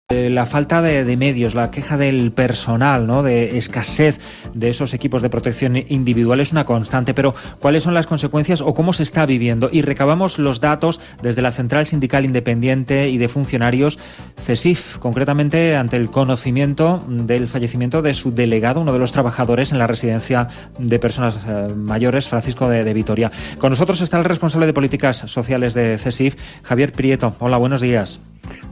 La falta de medios, la queja del personal, ¿no?, de escasez de esos equipos de protección individual es una constante, pero ¿cuáles son las consecuencias o cómo se está viviendo? Y recabamos los datos desde la Central Sindical Independiente y de Funcionarios CESIF, concretamente ante el conocimiento del fallecimiento de su delegado, uno de los trabajadores en la residencia de personas mayores, Francisco de Vitoria. Con nosotros está el responsable de políticas sociales de CESIF, Javier Prieto. Hola, buenos días.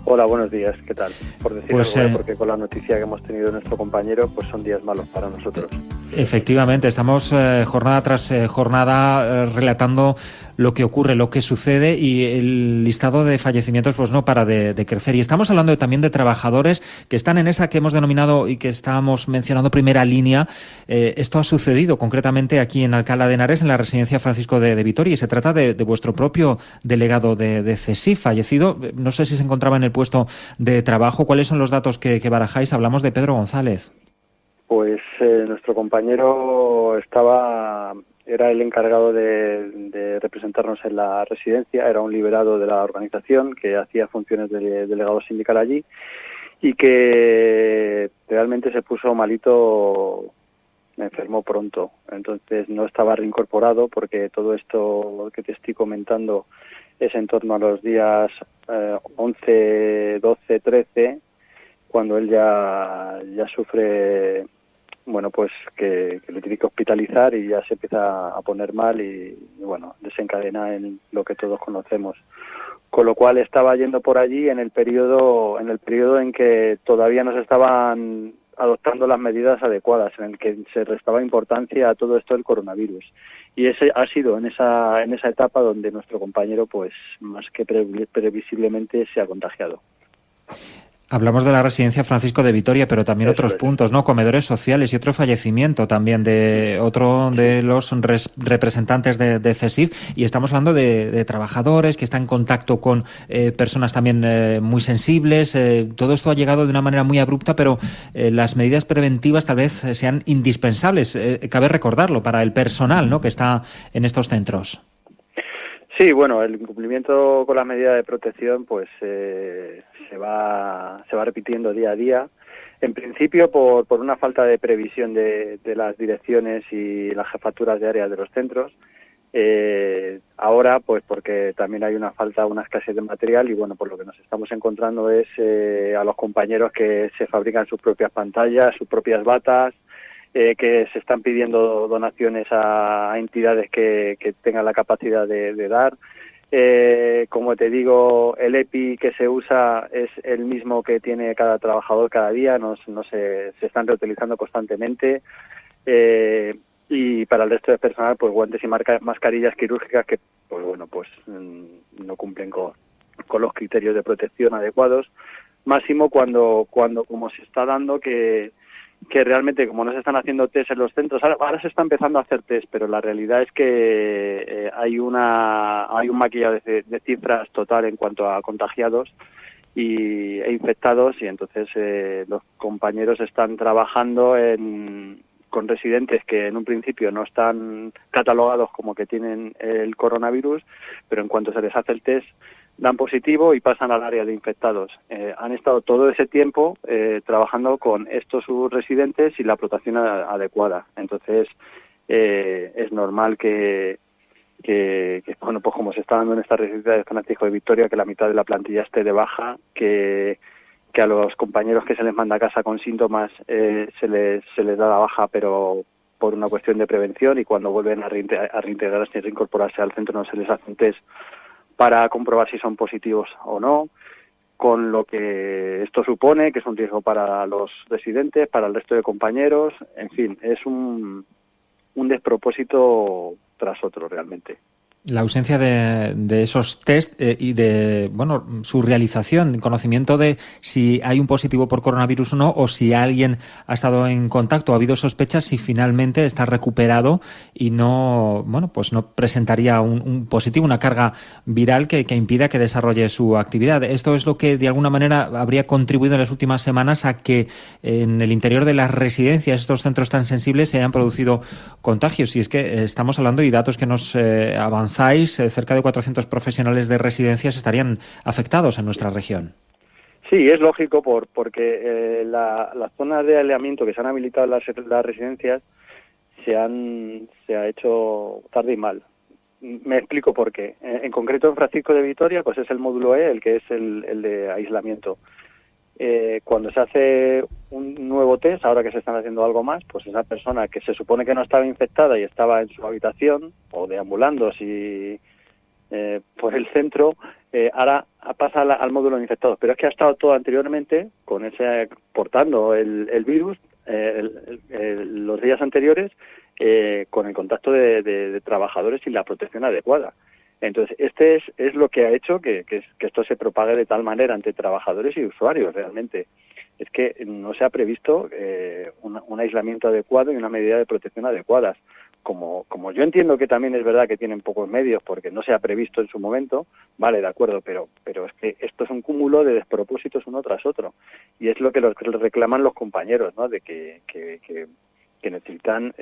Hola, buenos días, ¿qué tal? Por decir algo, porque con la noticia que hemos tenido de nuestro compañero, pues son días malos para nosotros. Efectivamente, estamos jornada tras jornada relatando lo que ocurre, lo que sucede, y el listado de fallecimientos pues no para de crecer. Y estamos hablando también de trabajadores que están en esa que hemos denominado y que estábamos mencionando primera línea. Esto ha sucedido concretamente aquí en Alcalá de Henares, en la residencia Francisco de Vitoria, y se trata de vuestro propio delegado de CESIF, fallecido. No sé si se encontraba en el puesto de trabajo. ¿Cuáles son los datos que barajáis? Hablamos de Pedro González. Pues nuestro compañero era el encargado de representarnos en la residencia, era un liberado de la organización que hacía funciones de delegado sindical allí y que realmente se puso malito, enfermó pronto, entonces no estaba reincorporado porque todo esto que te estoy comentando es en torno a los días 11, 12, 13, cuando él ya sufre, bueno, pues que le tiene que hospitalizar y ya se empieza a poner mal y bueno, desencadena en lo que todos conocemos. Con lo cual estaba yendo por allí en el periodo en que todavía no se estaban adoptando las medidas adecuadas, en el que se restaba importancia a todo esto del coronavirus. Y ese ha sido en esa etapa donde nuestro compañero, pues más que previsiblemente, se ha contagiado. Hablamos de la residencia Francisco de Vitoria, pero también otros puntos, ¿no? Comedores sociales y otro fallecimiento también de otro de los representantes de CESIF. Y estamos hablando de trabajadores que están en contacto con personas también muy sensibles. Todo esto ha llegado de una manera muy abrupta, pero las medidas preventivas tal vez sean indispensables. Cabe recordarlo para el personal, ¿no?, que está en estos centros. Sí, bueno, el incumplimiento con las medidas de protección pues se va repitiendo día a día. En principio por una falta de previsión de las direcciones y las jefaturas de áreas de los centros. Ahora pues porque también hay una escasez de material y bueno, por lo que nos estamos encontrando es a los compañeros que se fabrican sus propias pantallas, sus propias batas, que se están pidiendo donaciones a entidades que tengan la capacidad de dar. Como te digo, el EPI que se usa es el mismo que tiene cada trabajador cada día, no se están reutilizando constantemente. Y para el resto del personal, pues guantes y mascarillas quirúrgicas que, pues bueno, pues no cumplen con los criterios de protección adecuados. Máximo cuando como se está dando que realmente, como no se están haciendo test en los centros, ahora se está empezando a hacer test, pero la realidad es que hay un maquillaje de cifras total en cuanto a contagiados e infectados, y entonces los compañeros están trabajando con residentes que en un principio no están catalogados como que tienen el coronavirus, pero en cuanto se les hace el test dan positivo y pasan al área de infectados. Han estado todo ese tiempo trabajando con estos subresidentes y la protección adecuada. Entonces, es normal que bueno, pues como se está dando en esta residencia de Francisco de Vitoria, que la mitad de la plantilla esté de baja, que a los compañeros que se les manda a casa con síntomas se les da la baja, pero por una cuestión de prevención, y cuando vuelven a reintegrarse y reincorporarse al centro no se les hace un test para comprobar si son positivos o no, con lo que esto supone, que es un riesgo para los residentes, para el resto de compañeros. En fin, es un despropósito tras otro realmente. La ausencia de esos test y de su realización, conocimiento de si hay un positivo por coronavirus o no, o si alguien ha estado en contacto, ha habido sospechas, si finalmente está recuperado y no presentaría un positivo, una carga viral que impida que desarrolle su actividad. Esto es lo que de alguna manera habría contribuido en las últimas semanas a que en el interior de las residencias, estos centros tan sensibles, se hayan producido contagios. Y es que estamos hablando, y datos que nos avanzan, cerca de 400 profesionales de residencias estarían afectados en nuestra región. Sí, es lógico porque las zonas de aislamiento que se han habilitado en las residencias se ha hecho tarde y mal. Me explico por qué. En concreto en Francisco de Vitoria, pues es el módulo E, el que es el de aislamiento. Cuando se hace un nuevo test, ahora que se están haciendo algo más, pues esa persona que se supone que no estaba infectada y estaba en su habitación o deambulando por el centro, ahora pasa al módulo de infectados. Pero es que ha estado todo anteriormente portando el virus los días anteriores con el contacto de trabajadores y la protección adecuada. Entonces, es lo que ha hecho que esto se propague de tal manera entre trabajadores y usuarios, realmente. Es que no se ha previsto un aislamiento adecuado y una medida de protección adecuadas. Como yo entiendo que también es verdad que tienen pocos medios porque no se ha previsto en su momento, vale, de acuerdo, pero es que esto es un cúmulo de despropósitos uno tras otro. Y es lo que reclaman los compañeros, ¿no? De que necesitan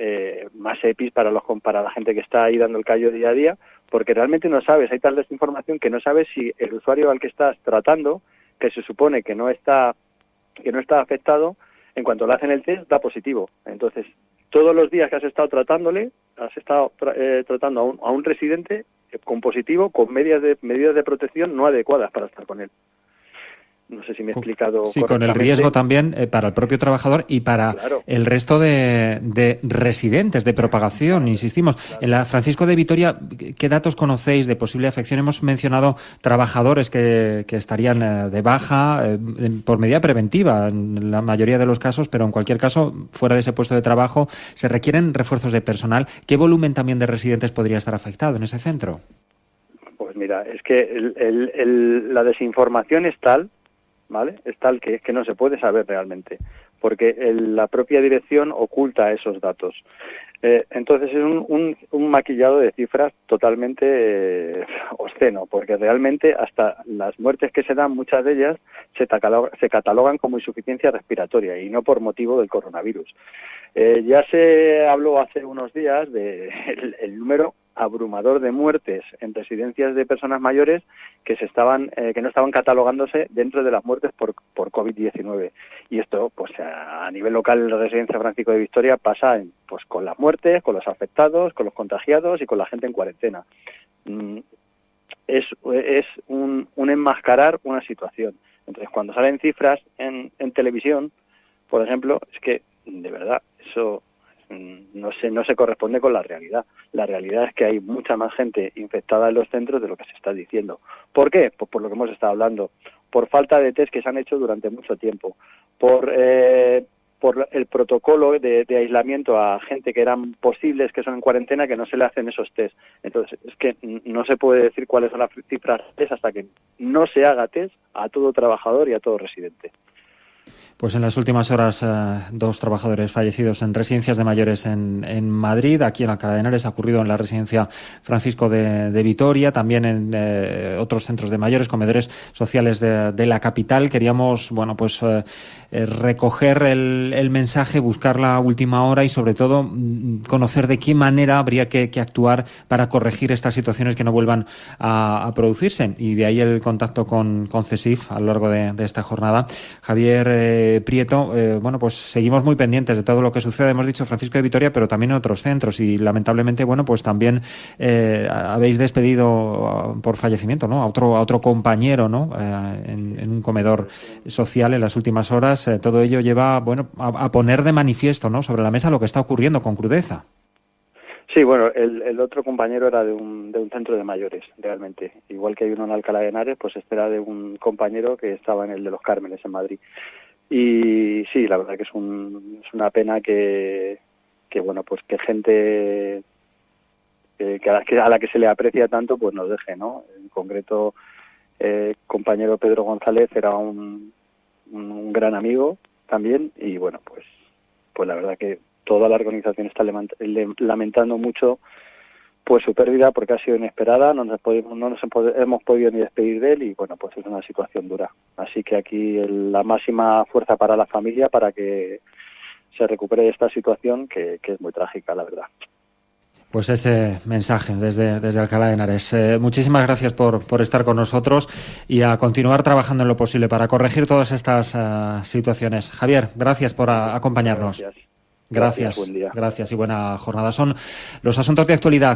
más EPIs para la gente que está ahí dando el callo día a día, porque realmente no sabes, hay tal desinformación que no sabes si el usuario al que estás tratando, que se supone que no está afectado, en cuanto le hacen el test da positivo. Entonces, todos los días que has estado tratándole, has estado tratando a un residente con positivo, con medidas de protección no adecuadas para estar con él. No sé si me he explicado sí, correctamente. con el riesgo también para el propio trabajador y para el resto de residentes, de propagación, insistimos. Claro. En la Francisco de Vitoria, ¿qué datos conocéis de posible afección? Hemos mencionado trabajadores que estarían de baja por medida preventiva en la mayoría de los casos, pero en cualquier caso, fuera de ese puesto de trabajo, ¿se requieren refuerzos de personal? ¿Qué volumen también de residentes podría estar afectado en ese centro? Pues mira, es que la desinformación es tal, ¿vale? Es tal que no se puede saber realmente, porque la propia dirección oculta esos datos. Entonces es un maquillado de cifras totalmente obsceno, porque realmente hasta las muertes que se dan, muchas de ellas se catalogan como insuficiencia respiratoria y no por motivo del coronavirus. Ya se habló hace unos días del número abrumador de muertes en residencias de personas mayores que no estaban catalogándose dentro de las muertes por COVID-19. Y esto, pues a nivel local en la residencia Francisco de Vitoria pasa pues con las muertes, con los afectados, con los contagiados y con la gente en cuarentena. Es un enmascarar una situación. Entonces, cuando salen cifras en televisión, por ejemplo, es que de verdad eso no se corresponde con la realidad. La realidad es que hay mucha más gente infectada en los centros de lo que se está diciendo. ¿Por qué? Pues por lo que hemos estado hablando. Por falta de test que se han hecho durante mucho tiempo. Por el protocolo de aislamiento a gente que eran posibles, que son en cuarentena, que no se le hacen esos test. Entonces, es que no se puede decir cuáles son las cifras test hasta que no se haga test a todo trabajador y a todo residente. Pues en las últimas horas, 2 trabajadores fallecidos en residencias de mayores en Madrid. Aquí en Alcalá de Henares ha ocurrido en la residencia Francisco de Vitoria, también en otros centros de mayores, comedores sociales de la capital. Queríamos, recoger el mensaje, buscar la última hora y, sobre todo, conocer de qué manera habría que actuar para corregir estas situaciones que no vuelvan a producirse. Y de ahí el contacto con CESIF a lo largo de esta jornada. Javier Prieto, pues seguimos muy pendientes de todo lo que sucede. Hemos dicho Francisco de Vitoria, pero también en otros centros y lamentablemente, pues también habéis despedido por fallecimiento, ¿no? A otro compañero, ¿no? En un comedor social en las últimas horas. Todo ello lleva, a poner de manifiesto, ¿no? Sobre la mesa lo que está ocurriendo con crudeza. Sí, el otro compañero era de un centro de mayores, realmente. Igual que hay uno en Alcalá de Henares, pues este era de un compañero que estaba en el de los Cármenes, en Madrid. Y sí, la verdad que es una pena que gente a la que se le aprecia tanto, pues nos deje, ¿no? En concreto, compañero Pedro González era un gran amigo también y pues la verdad que toda la organización está lamentando mucho pues su pérdida porque ha sido inesperada, no nos hemos podido ni despedir de él y pues es una situación dura. Así que aquí la máxima fuerza para la familia para que se recupere de esta situación que es muy trágica, la verdad. Pues ese mensaje desde Alcalá de Henares. Muchísimas gracias por estar con nosotros y a continuar trabajando en lo posible para corregir todas estas situaciones. Javier, gracias por acompañarnos. Gracias. Buen día. Gracias y buena jornada. Son los asuntos de actualidad